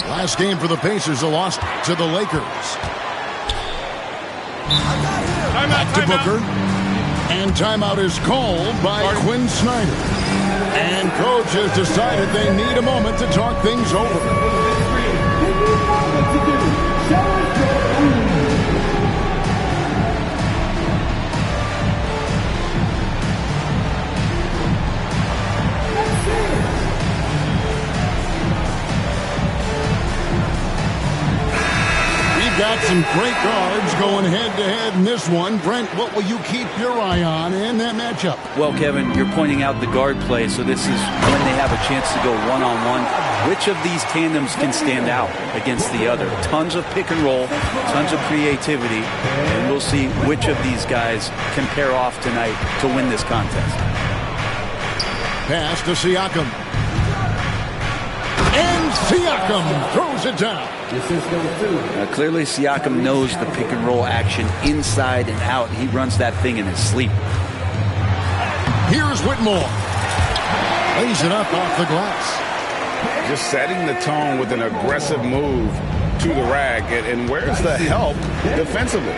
Last game for the Pacers, a loss to the Lakers. Back to Booker. And timeout is called by Quinn Snyder. And coach has decided they need a moment to talk things over. Got some great guards going head-to-head in this one. Brent, what will you keep your eye on in that matchup? Well, Kevin, you're pointing out the guard play, so this is when they have a chance to go one-on-one. Which of these tandems can stand out against the other? Tons of pick and roll, tons of creativity, and we'll see which of these guys can pair off tonight to win this contest. Pass to Siakam. And Siakam throws it down. Clearly, Siakam knows the pick and roll action inside and out. He runs that thing in his sleep. Here's Whitmore. Lays it up off the glass. Just setting the tone with an aggressive move to the rack. And where's the help defensively?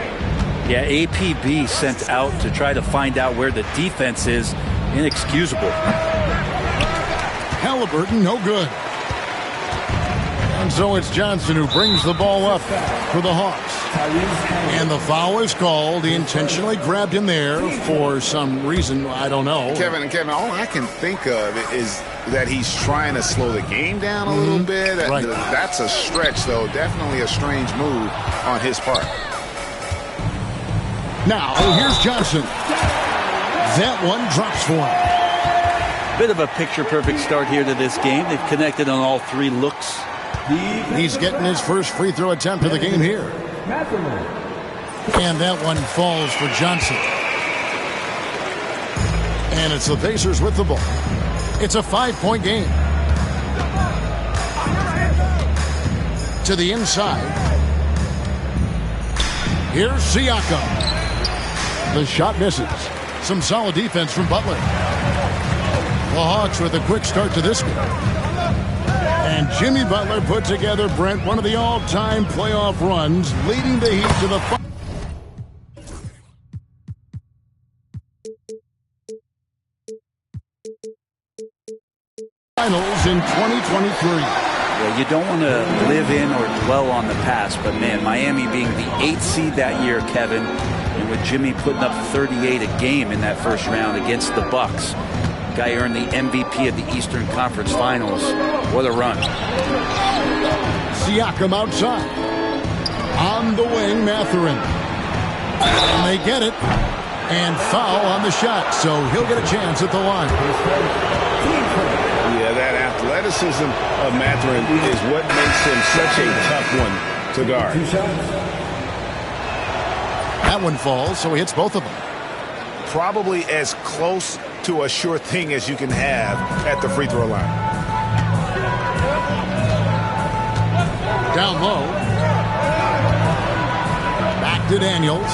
Yeah, APB sent out to try to find out where the defense is. Inexcusable. Halliburton, no good. And so it's Johnson who brings the ball up for the Hawks. And the foul is called. He intentionally grabbed him there for some reason. I don't know. Kevin, all I can think of is that he's trying to slow the game down a little bit. Right. That's a stretch, though. Definitely a strange move on his part. Now, here's Johnson. That one drops for him. Bit of a picture-perfect start here to this game. They've connected on all three looks. He's getting his first free throw attempt of the game here. And that one falls for Johnson. And it's the Pacers with the ball. It's a 5-point game. To the inside. Here's Siakam. The shot misses. Some solid defense from Butler. The Hawks with a quick start to this game. And Jimmy Butler put together, Brent, one of the all-time playoff runs, leading the Heat to the finals in 2023. Yeah, you don't want to live in or dwell on the past, but man, Miami being the 8th seed that year, Kevin, and with Jimmy putting up 38 a game in that first round against the Bucks. Guy earned the MVP of the Eastern Conference Finals. What a run. Siakam outside. On the wing, Mathurin. And they get it. And foul on the shot, so he'll get a chance at the line. Yeah, that athleticism of Mathurin is what makes him such a tough one to guard. That one falls, so he hits both of them. Probably as close to a sure thing as you can have at the free throw line. Down low. Back to Daniels.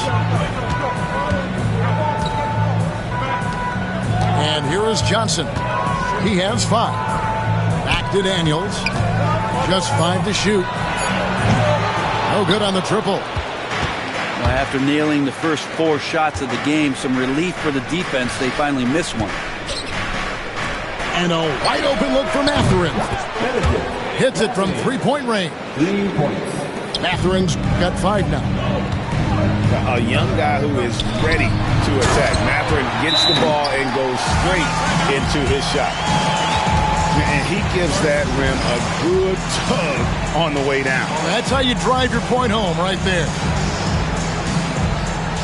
And here is Johnson. He has 5. Back to Daniels. Just 5 to shoot. No good on the triple. After nailing the first 4 shots of the game, some relief for the defense. They finally missed one. And a wide open look for Mathurin. Hits it from 3-point range. 3 points. Mathurin's got 5 now. A young guy who is ready to attack. Mathurin gets the ball and goes straight into his shot. And he gives that rim a good tug on the way down. That's how you drive your point home right there.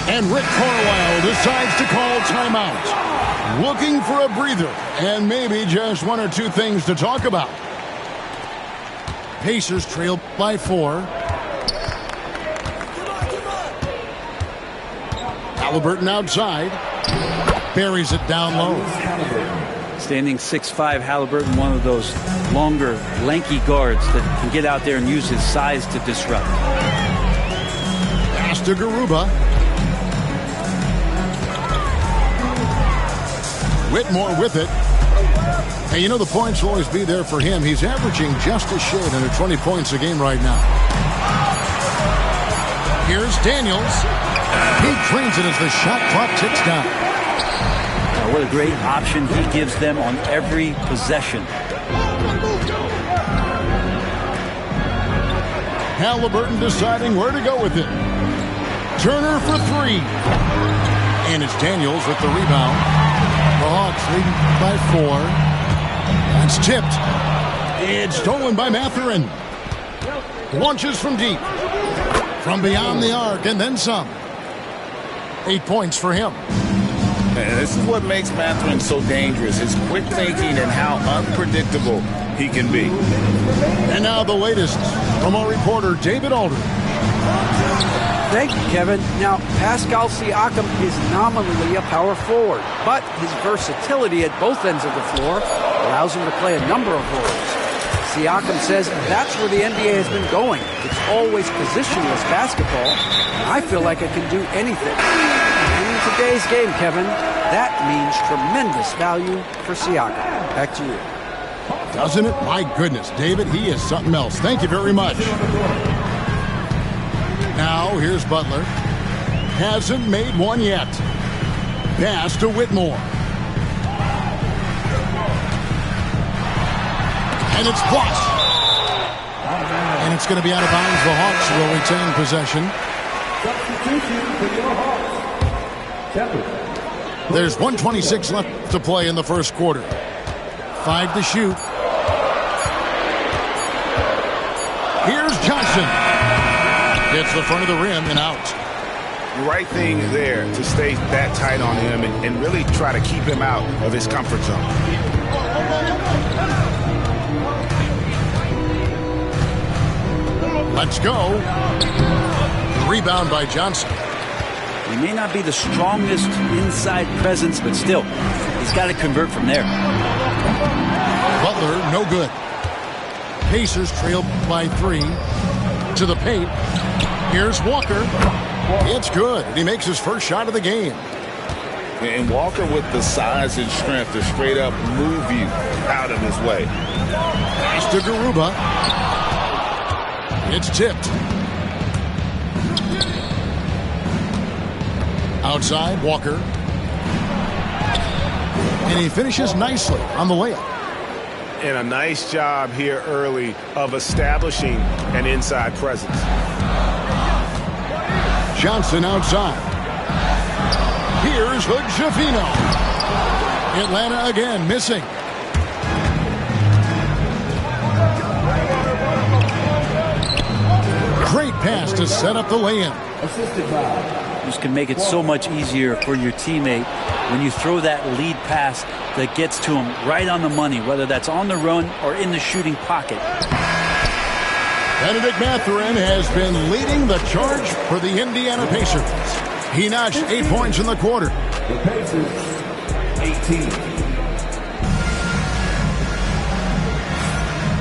And Rick Carlisle decides to call timeout. Looking for a breather and maybe just 1 or 2 things to talk about. Pacers trail by 4. Halliburton outside. Buries it down low. Standing 6'5", Halliburton, one of those longer, lanky guards that can get out there and use his size to disrupt. Pass to Garuba. Whitmore with it. And you know the points will always be there for him. He's averaging just a shade under 20 points a game right now. Here's Daniels. He drains it as the shot clock ticks down. What a great option he gives them on every possession. Halliburton deciding where to go with it. Turner for three. And it's Daniels with the rebound. The Hawks leading by 4. That's tipped. It's stolen by Mathurin. Launches from deep. From beyond the arc and then some. 8 points for him. And this is what makes Mathurin so dangerous. His quick thinking and how unpredictable he can be. And now the latest from our reporter, David Aldridge. Thank you, Kevin. Now, Pascal Siakam is nominally a power forward, but his versatility at both ends of the floor allows him to play a number of roles. Siakam says that's where the NBA has been going. It's always positionless basketball. I feel like I can do anything. In today's game, Kevin, that means tremendous value for Siakam. Back to you. Doesn't it? My goodness, David, he is something else. Thank you very much. Now, here's Butler. Hasn't made one yet. Pass to Whitmore. And it's blocked. And it's going to be out of bounds. The Hawks will retain possession. There's 1:26 left to play in the first quarter. 5 to shoot. Here's Johnson. Gets the front of the rim and out. The right thing there to stay that tight on him and really try to keep him out of his comfort zone. Let's go. Rebound by Johnson. He may not be the strongest inside presence, but still, he's got to convert from there. Butler, no good. Pacers trail by 3 to the paint. Here's Walker. It's good. And he makes his first shot of the game. And Walker with the size and strength to straight up move you out of his way. Pass to Garuba. It's tipped. Outside, Walker. And he finishes nicely on the layup. And a nice job here early of establishing an inside presence. Johnson outside. Here's Hood-Schifino. Atlanta again missing. Great pass to set up the lay-in. This can make it so much easier for your teammate when you throw that lead pass that gets to him right on the money, whether that's on the run or in the shooting pocket. Bennedict Mathurin has been leading the charge for the Indiana Pacers. He notched 8 points in the quarter. The Pacers, 18.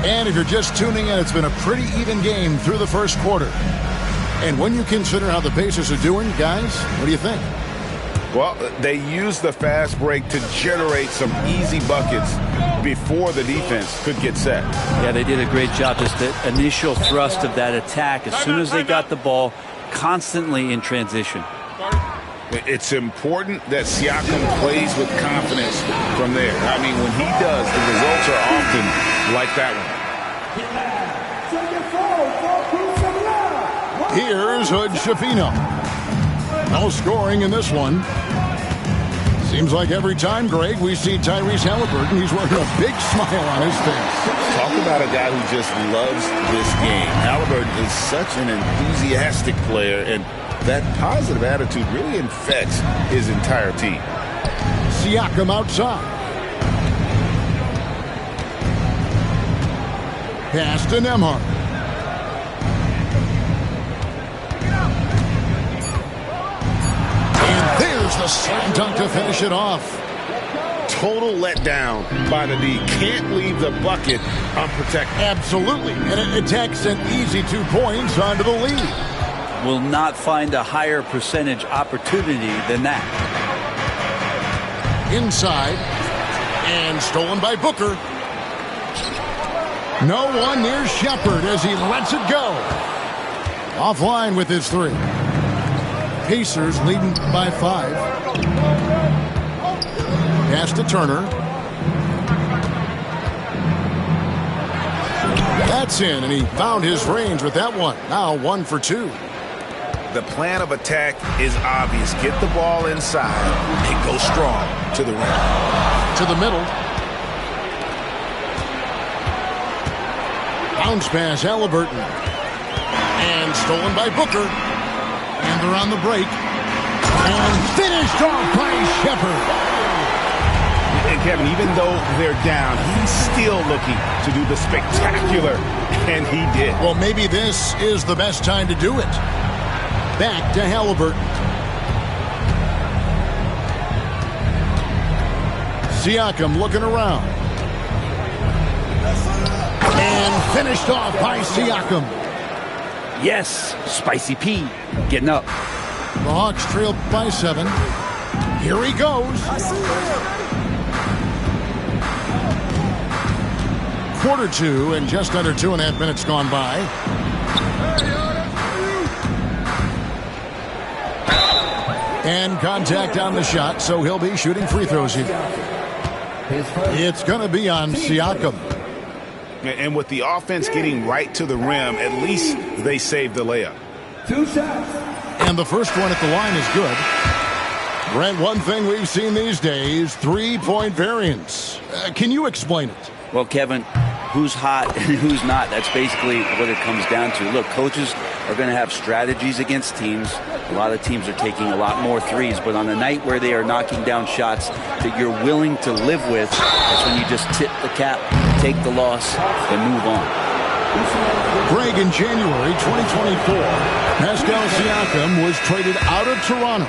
And if you're just tuning in, it's been a pretty even game through the first quarter. And when you consider how the Pacers are doing, guys, what do you think? Well, they used the fast break to generate some easy buckets before the defense could get set. Yeah, they did a great job. Just the initial thrust of that attack, as soon as they got the ball, constantly in transition. It's important that Siakam plays with confidence from there. I mean, when he does, the results are often like that one. Here's Hood-Schifino. No scoring in this one. Seems like every time, Greg, we see Tyrese Halliburton, he's wearing a big smile on his face. Talk about a guy who just loves this game. Halliburton is such an enthusiastic player, and that positive attitude really infects his entire team. Siakam outside. Pass to Nembhard. And there's the slam dunk to finish it off. Total letdown by the D. Can't leave the bucket unprotected. Absolutely. And it takes an easy 2 points onto the lead. Will not find a higher percentage opportunity than that. Inside. And stolen by Booker. No one near Shepard as he lets it go. Offline with his 3. Pacers leading by 5. Pass to Turner. That's in, and he found his range with that one. Now 1 for 2. The plan of attack is obvious. Get the ball inside and go strong to the rim. To the middle. Bounce pass, Halliburton. And stolen by Booker. And they're on the break. And finished off by Shepard. And Kevin, even though they're down, he's still looking to do the spectacular. And he did. Well, maybe this is the best time to do it. Back to Halliburton. Siakam looking around. And finished off by Siakam. Yes, Spicy P getting up. The Hawks trail by 7. Here he goes. Quarter 2 and just under 2.5 minutes gone by. And contact on the shot, so he'll be shooting free throws here. It's going to be on Siakam. And with the offense getting right to the rim, at least they saved the layup. 2 shots. And the first one at the line is good. Brent, one thing we've seen these days, 3-point variance. Can you explain it? Well, Kevin, who's hot and who's not, that's basically what it comes down to. Look, coaches are going to have strategies against teams. A lot of teams are taking a lot more threes, but on a night where they are knocking down shots that you're willing to live with, that's when you just tip the cap, take the loss, and move on. Greg, in January 2024, Pascal Siakam was traded out of Toronto.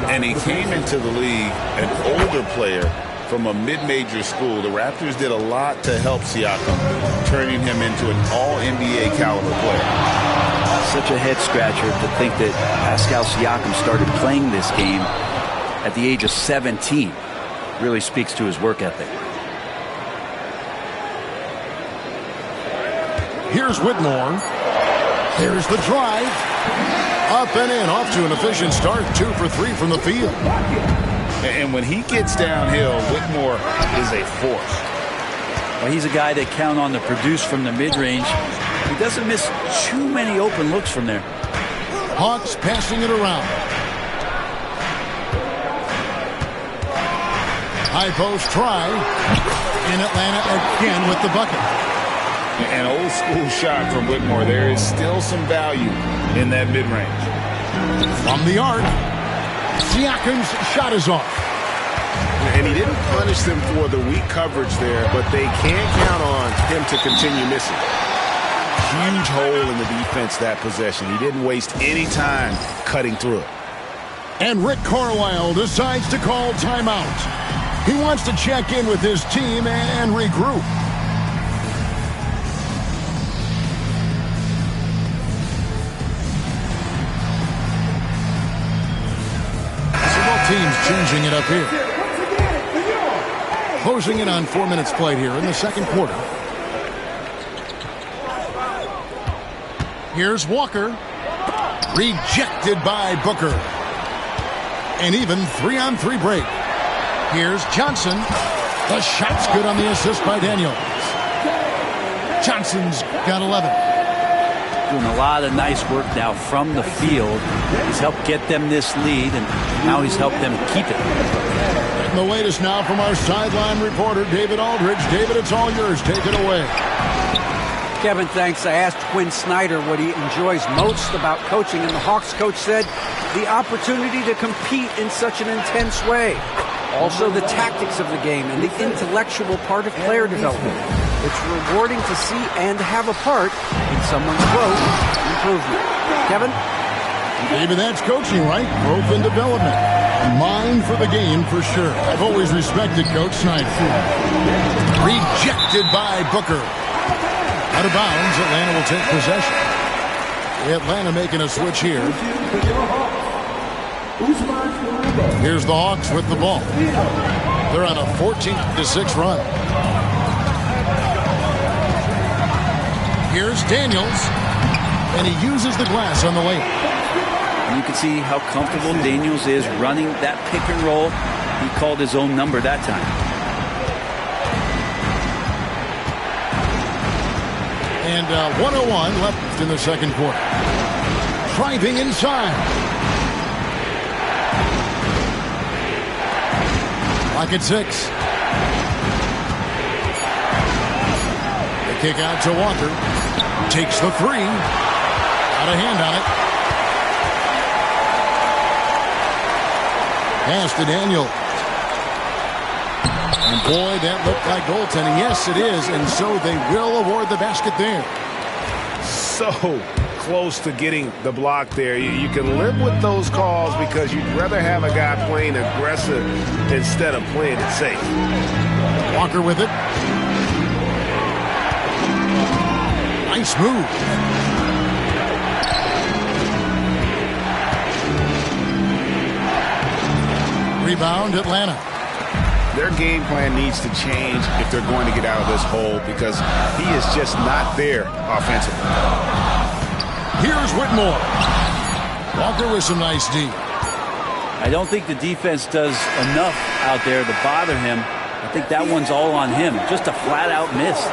And he came into the league an older player from a mid-major school. The Raptors did a lot to help Siakam, turning him into an all-NBA caliber player. Such a head-scratcher to think that Pascal Siakam started playing this game at the age of 17. Really speaks to his work ethic. Here's Whitmore. Here's the drive. Up and in, off to an efficient start. 2 for 3 from the field. And when he gets downhill, Whitmore is a force. Well, he's a guy that count on to produce from the mid-range. He doesn't miss too many open looks from there. Hawks passing it around. High post try. And Atlanta again with the bucket. An old school shot from Whitmore. There is still some value in that mid-range. From the arc. Siakam's shot is off. And he didn't punish them for the weak coverage there, but they can't count on him to continue missing. Huge hole in the defense that possession. He didn't waste any time cutting through it. And Rick Carlisle decides to call timeout. He wants to check in with his team and regroup. Teams changing it up here. Closing in on 4 minutes played here in the second quarter. Here's Walker. Rejected by Booker. And even 3-on-3 break. Here's Johnson. The shot's good on the assist by Daniels. Johnson's got 11. Doing a lot of nice work now from the field. He's helped get them this lead, and now he's helped them keep it. And the latest now from our sideline reporter, David Aldridge. David, it's all yours. Take it away. Kevin, thanks. I asked Quinn Snyder what he enjoys most about coaching, and the Hawks coach said the opportunity to compete in such an intense way. Also, the tactics of the game and the intellectual part of player development. It's rewarding to see and have a part in someone's growth and improvement. Kevin? Maybe that's coaching, right? Growth and development. Mind for the game, for sure. I've always respected Coach Snyder. Rejected by Booker. Out of bounds, Atlanta will take possession. Atlanta making a switch here. Here's the Hawks with the ball. They're on a 14-6 run. Here's Daniels, and he uses the glass on the layup. And you can see how comfortable Daniels is running that pick and roll. He called his own number that time. And 1:01 left in the second quarter. Driving inside. Lock at 6. The kick out to Walker. Takes the 3. Got a hand on it. Pass to Daniel. And boy, that looked like goaltending. Yes, it is. And so they will award the basket there. So close to getting the block there. You can live with those calls because you'd rather have a guy playing aggressive instead of playing it safe. Walker with it. Nice move. Rebound, Atlanta. Their game plan needs to change if they're going to get out of this hole because he is just not there offensively. Here's Whitmore. Walker with some nice D. I don't think the defense does enough out there to bother him. I think that one's all on him. Just a flat-out miss.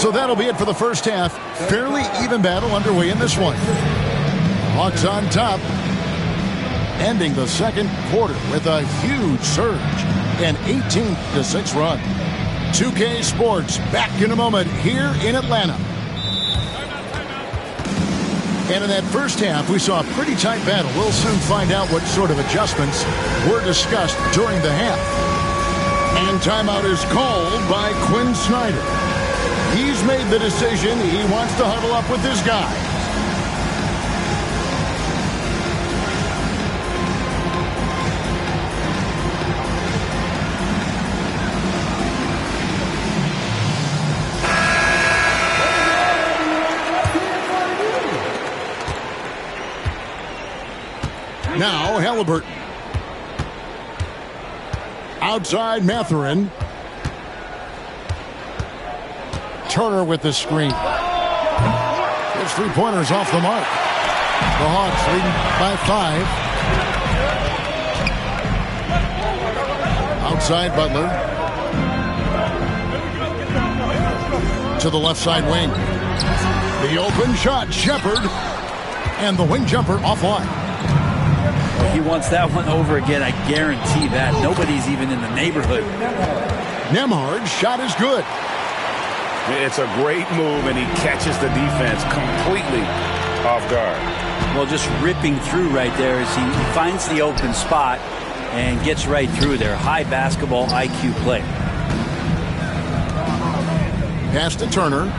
So that'll be it for the first half. Fairly even battle underway in this one. Hawks on top. Ending the second quarter with a huge surge. An 18-6 run. 2K Sports back in a moment here in Atlanta. And in that first half, we saw a pretty tight battle. We'll soon find out what sort of adjustments were discussed during the half. And timeout is called by Quinn Snyder. He's made the decision. He wants to huddle up with his guy. Now Halliburton. Outside Mathurin. Turner with the screen. His three-pointers off the mark. The Hawks leading by 5. Outside Butler. To the left side wing. The open shot, Shepherd. And the wing jumper offline. He wants that one over again, I guarantee that. Nobody's even in the neighborhood. Nembhard's shot is good. It's a great move, and he catches the defense completely off guard. Well, just ripping through right there as he finds the open spot and gets right through there. High basketball IQ play. Pass to Turner.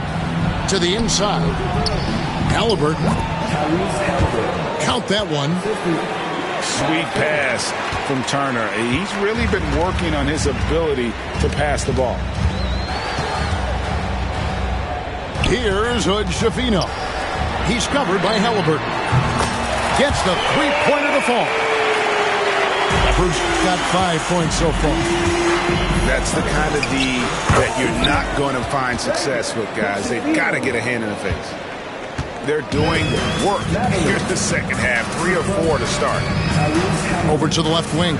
To the inside. Halliburton. Count that one. Sweet pass from Turner. He's really been working on his ability to pass the ball. Here's Hood-Schifino. He's covered by Halliburton. Gets the three-pointer to fall. Bruce got 5 points so far. That's the kind of D that you're not going to find success with, guys. They've got to get a hand in the face. They're doing work. Here's the second half, 3 or 4 to start. Over to the left wing.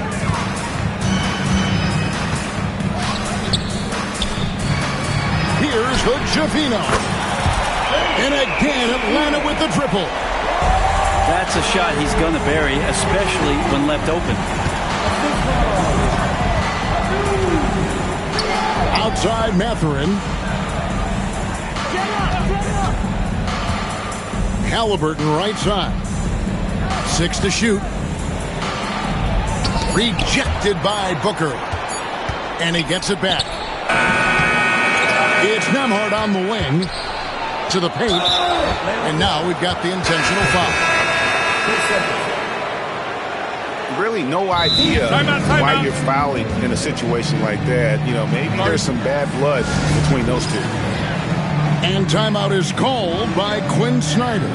Here's Hood-Schifino. And again, Atlanta with the triple. That's a shot he's going to bury, especially when left open. Outside Mathurin. Halliburton right side. 6 to shoot. Rejected by Booker. And he gets it back. It's Nembhard on the wing. To the paint. And now we've got the intentional foul. Really no idea why you're fouling in a situation like that. You know, maybe there's some bad blood between those two. And timeout is called by Quinn Snyder.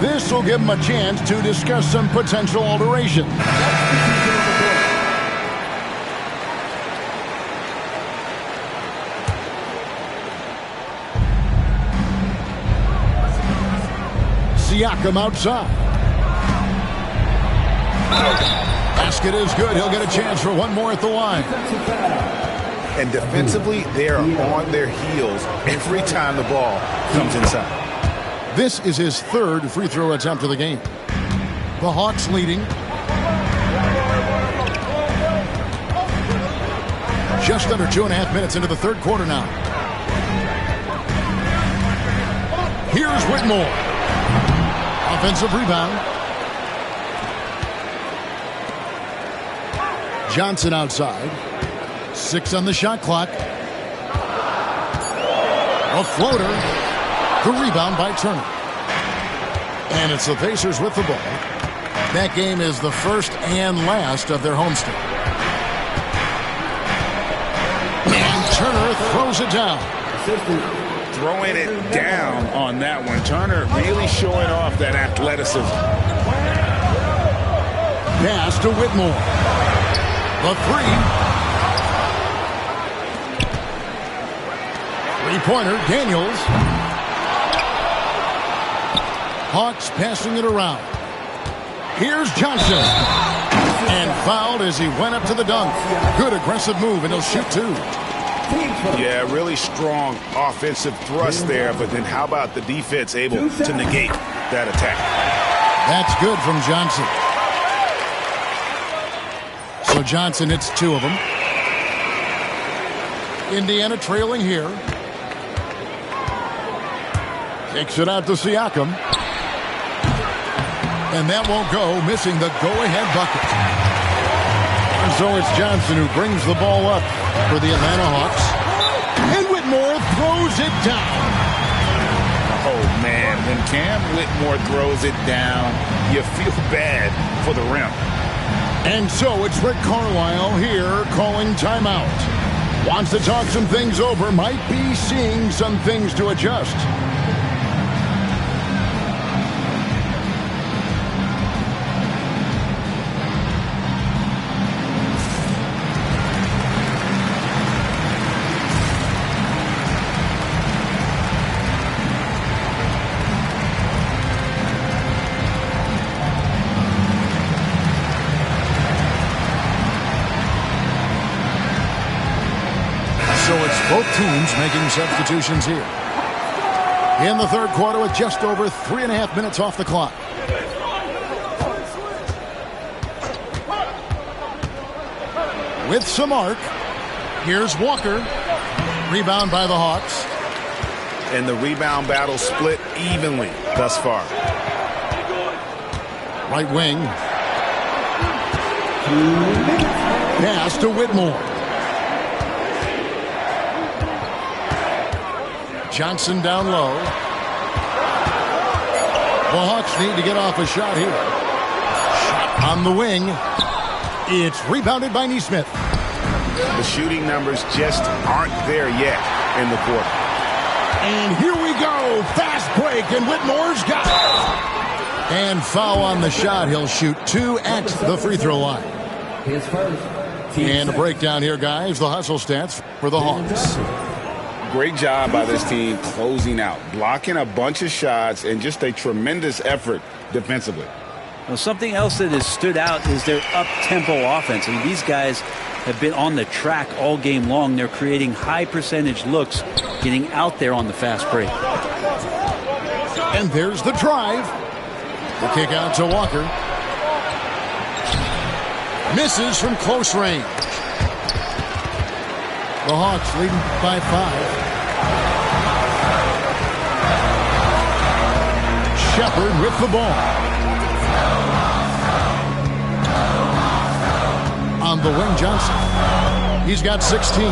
This will give him a chance to discuss some potential alteration. Siakam outside. Basket is good. He'll get a chance for one more at the line. And defensively, they are on their heels every time the ball comes inside. This is his third free throw attempt of the game. The Hawks leading. Just under 2.5 minutes into the third quarter now. Here's Whitmore. Offensive rebound. Johnson outside. 6 on the shot clock. A floater. The rebound by Turner. And it's the Pacers with the ball. That game is the first and last of their homestand. And Turner throws it down. Throwing it down on that one. Turner really showing off that athleticism. Pass to Whitmore. The three. Three-pointer, Daniels. Hawks passing it around. Here's Johnson. And fouled as he went up to the dunk. Good aggressive move, and he'll shoot 2. Yeah, really strong offensive thrust there, but then how about the defense able to negate that attack? That's good from Johnson. So Johnson hits 2 of them. Indiana trailing here. Kicks it out to Siakam. And that won't go, missing the go-ahead bucket. And so it's Johnson who brings the ball up for the Atlanta Hawks. And Whitmore throws it down. Oh, man, when Cam Whitmore throws it down, you feel bad for the rim. And so it's Rick Carlisle here calling timeout. Wants to talk some things over, might be seeing some things to adjust. Both teams making substitutions here. In the third quarter with just over 3.5 minutes off the clock. With some arc. Here's Walker. Rebound by the Hawks. And the rebound battle split evenly thus far. Right wing. Pass to Whitmore. Johnson down low. The Hawks need to get off a shot here. Shot on the wing. It's rebounded by Nesmith. The shooting numbers just aren't there yet in the quarter. And here we go. Fast break, and Whitmore's got it. And foul on the shot. He'll shoot 2 at the free throw line. His first. And a breakdown here, guys. The hustle stats for the Hawks. Great job by this team closing out, blocking a bunch of shots, and just a tremendous effort defensively. Well, something else that has stood out is their up-tempo offense. I mean, these guys have been on the track all game long. They're creating high-percentage looks, getting out there on the fast break. And there's the drive. The kick out to Walker. Misses from close range. The Hawks leading by 5. Shepard with the ball. On the wing, Johnson. He's got 16.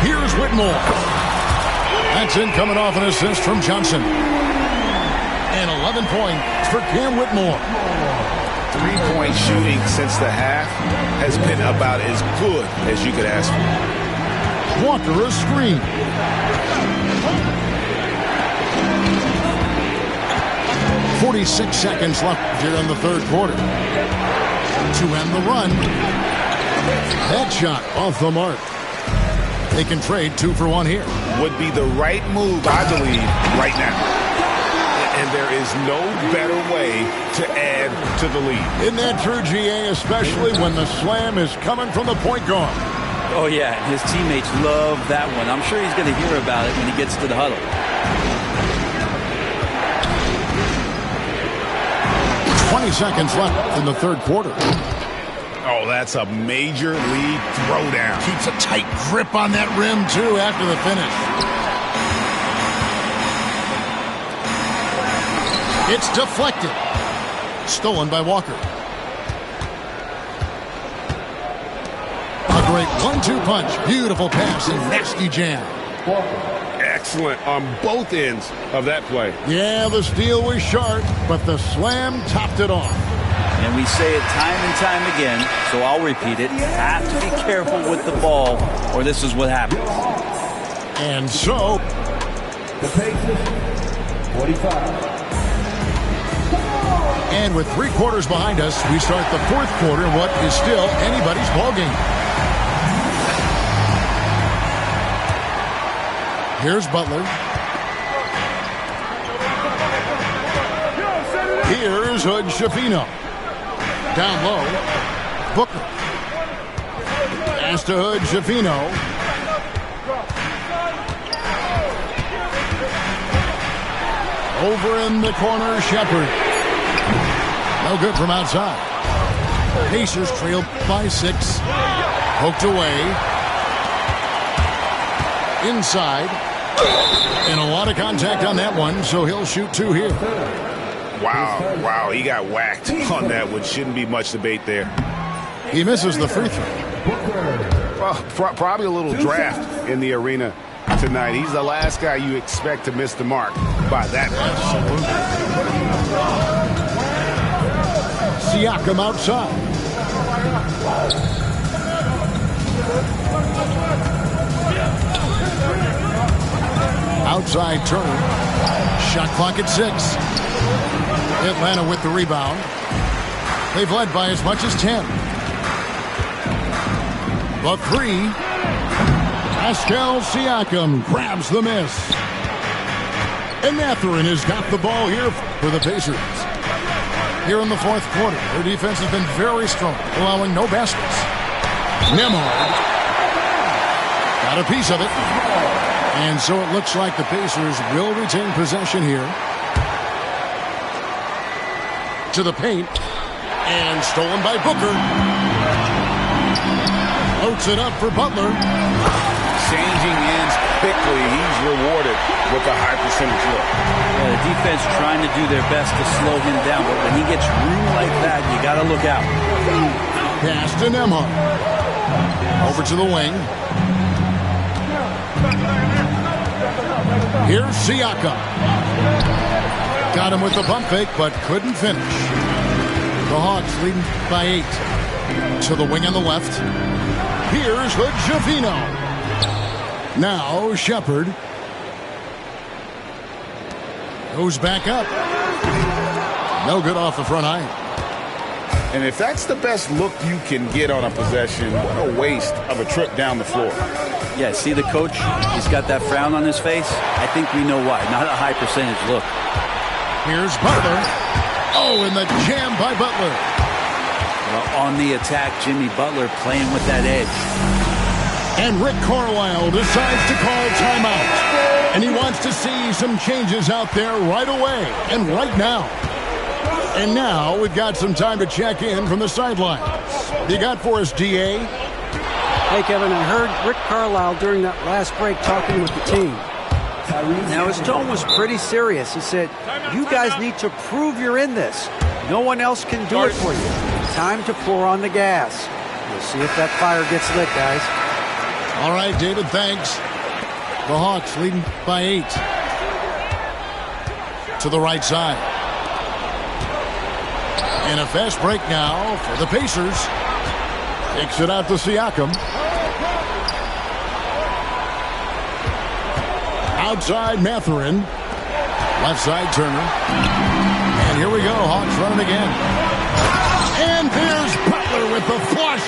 Here's Whitmore. That's in, coming off an assist from Johnson. And 11 points for Cam Whitmore. 3-point shooting since the half has been about as good as you could ask for. Walker a screen. "46 seconds left here in the third quarter to end the run. That shot off the mark. They can trade 2 for 1 here. Would be the right move, I believe, right now. And there is no better way to add to the lead. Isn't that true, GA, especially when the slam is coming from the point guard? Oh, yeah, his teammates love that one. I'm sure he's going to hear about it when he gets to the huddle. 20 seconds left in the third quarter. Oh, that's a major league throwdown. Keeps a tight grip on that rim, too, after the finish. It's deflected. Stolen by Walker. A great 1-2 punch. Beautiful pass and nasty jam. Excellent on both ends of that play. Yeah, the steal was sharp, but the slam topped it off. And we say it time and time again, so I'll repeat it. Have to be careful with the ball, or this is what happens. And so, The Pacers, 45. and with 3 quarters behind us, we start the fourth quarter in what is still anybody's ballgame. Here's Butler. Here's Hood Schifino. Down low, Booker. Pass to Hood Schifino. Over in the corner, Shepard. No good from outside. Pacers trailed by 6. Poked away. Inside. And a lot of contact on that one, so he'll shoot 2 here. Wow, he got whacked on that one. Shouldn't be much debate there. He misses the free throw. Well, probably a little draft in the arena tonight. He's the last guy you expect to miss the mark by that much. Siakam outside. Outside Turner. Shot clock at 6. Atlanta with the rebound. They've led by as much as 10. The 3. Pascal Siakam grabs the miss. And Mathurin has got the ball here for the Pacers. Here in the fourth quarter, their defense has been very strong, allowing no baskets. Nembhard got a piece of it. And so it looks like the Pacers will retain possession here. To the paint. And stolen by Booker. Floats it up for Butler. Changing ends quickly. He's rewarded with a high percentage look. Yeah, the defense trying to do their best to slow him down, but when he gets room like that, you got to look out. Pass to Nembhard. Over to the wing. Here's Siakam. Got him with the pump fake, but couldn't finish. The Hawks leading by 8. To the wing on the left. Here's Hood Schifino. Now Shepard. Goes back up. No good off the front iron. And if that's the best look you can get on a possession, what a waste of a trip down the floor. Yeah, see the coach? He's got that frown on his face. I think we know why. Not a high percentage look. Here's Butler. Oh, and the jam by Butler. Well, on the attack, Jimmy Butler playing with that edge. And Rick Carlisle decides to call timeout. And he wants to see some changes out there right away and right now. And now we've got some time to check in from the sidelines. You got for us, DA? Hey, Kevin, I heard Rick Carlisle during that last break talking with the team. Now, his tone was pretty serious. He said, you guys need to prove you're in this. No one else can do it for you. Time to pour on the gas. We'll see if that fire gets lit, guys. All right, David, thanks. The Hawks leading by 8. To the right side. And a fast break now for the Pacers. Kicks it out to Siakam. Outside Mathurin. Left side Turner. And here we go. Hawks running again. And there's Butler with the flush.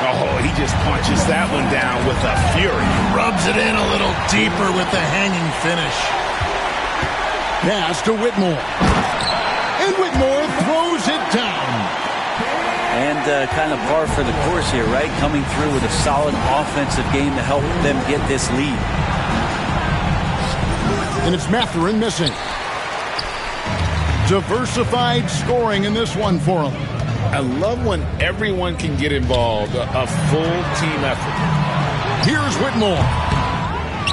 Oh, he just punches that one down with a fury. Rubs it in a little deeper with the hanging finish. pass to Whitmore. And Whitmore throws it down. And kind of par for the course here, right? Coming through with a solid offensive game to help them get this lead. And it's Mathurin missing. Diversified scoring in this one for him. I love when everyone can get involved, a full team effort. Here's Whitmore.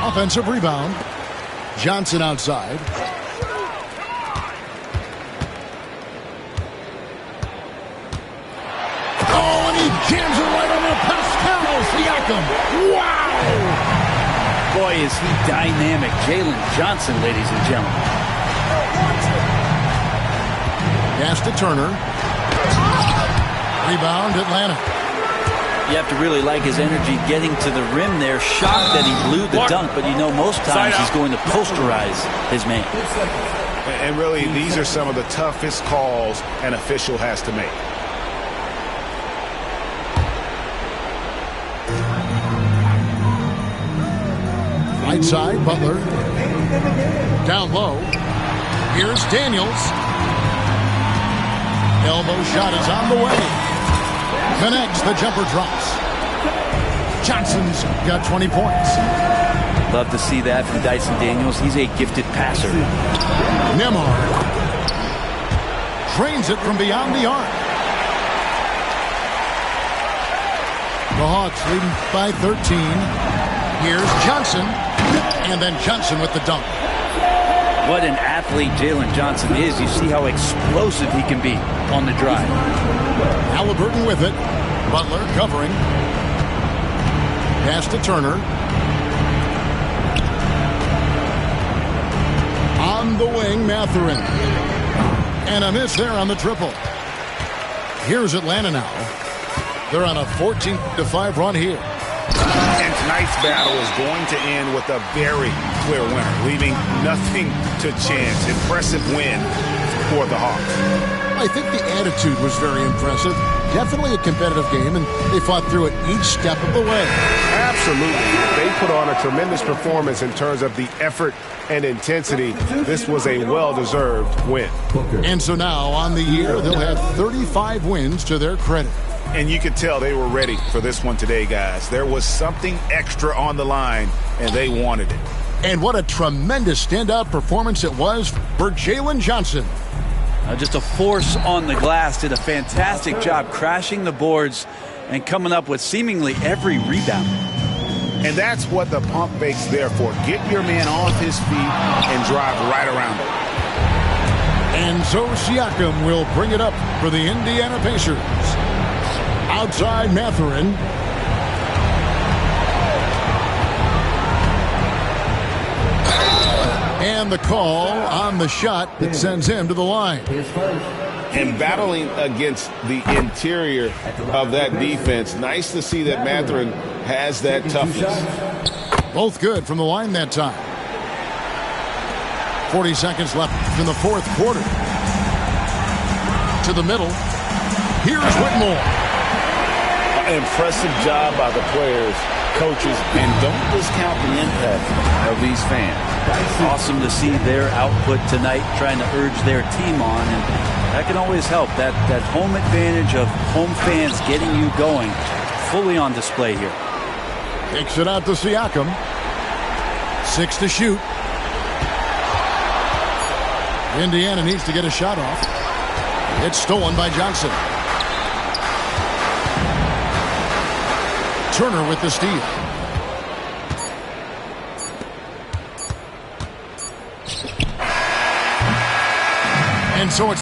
Offensive rebound. Johnson outside. Oh, and he jams it right over Pascal Siakam. Wow! Boy, is he dynamic. Jalen Johnson, ladies and gentlemen. Pass to Turner. Rebound, Atlanta. You have to really like his energy getting to the rim there. Shocked that he blew the dunk, but you know most times he's going to posterize his man. And really, these are some of the toughest calls an official has to make. Right side, Butler. Down low. Here's Daniels. Elbow shot is on the way. Connects, the jumper drops. Johnson's got 20 points. Love to see that from Dyson Daniels. He's a gifted passer. Nembhard trains it from beyond the arc. The Hawks leading by 13. Here's Johnson. And then Johnson with the dunk. What an athlete Jalen Johnson is. You see how explosive he can be on the drive. Halliburton with it. Butler covering. Pass to Turner. On the wing, Mathurin. And a miss there on the triple. Here's Atlanta now. They're on a 14-5 run here. And tonight's battle is going to end with a very clear winner, leaving nothing to chance. Impressive win for the Hawks. I think the attitude was very impressive. Definitely a competitive game, and they fought through it each step of the way. Absolutely. They put on a tremendous performance in terms of the effort and intensity. This was a well-deserved win. And so now, on the year, they'll have 35 wins to their credit. And you could tell they were ready for this one today, guys. There was something extra on the line, and they wanted it. And what a tremendous standout performance it was for Jalen Johnson. Just a force on the glass. Did a fantastic job crashing the boards and coming up with seemingly every rebound. And that's what the pump fake's there for. Get your man off his feet and drive right around him. And so Siakam will bring it up for the Indiana Pacers. Outside Mathurin. And the call on the shot that sends him to the line. And battling against the interior of that defense, nice to see that Mathurin has that toughness. Both good from the line that time. 40 seconds left in the fourth quarter. To the middle. Here's Whitmore. Impressive job by the players, coaches, and don't discount the impact of these fans. Awesome to see their output tonight, trying to urge their team on, and that can always help. That home advantage of home fans getting you going, fully on display here. Takes it out to Siakam. 6 to shoot. Indiana needs to get a shot off. It's stolen by Johnson. Turner with the steal. And so it's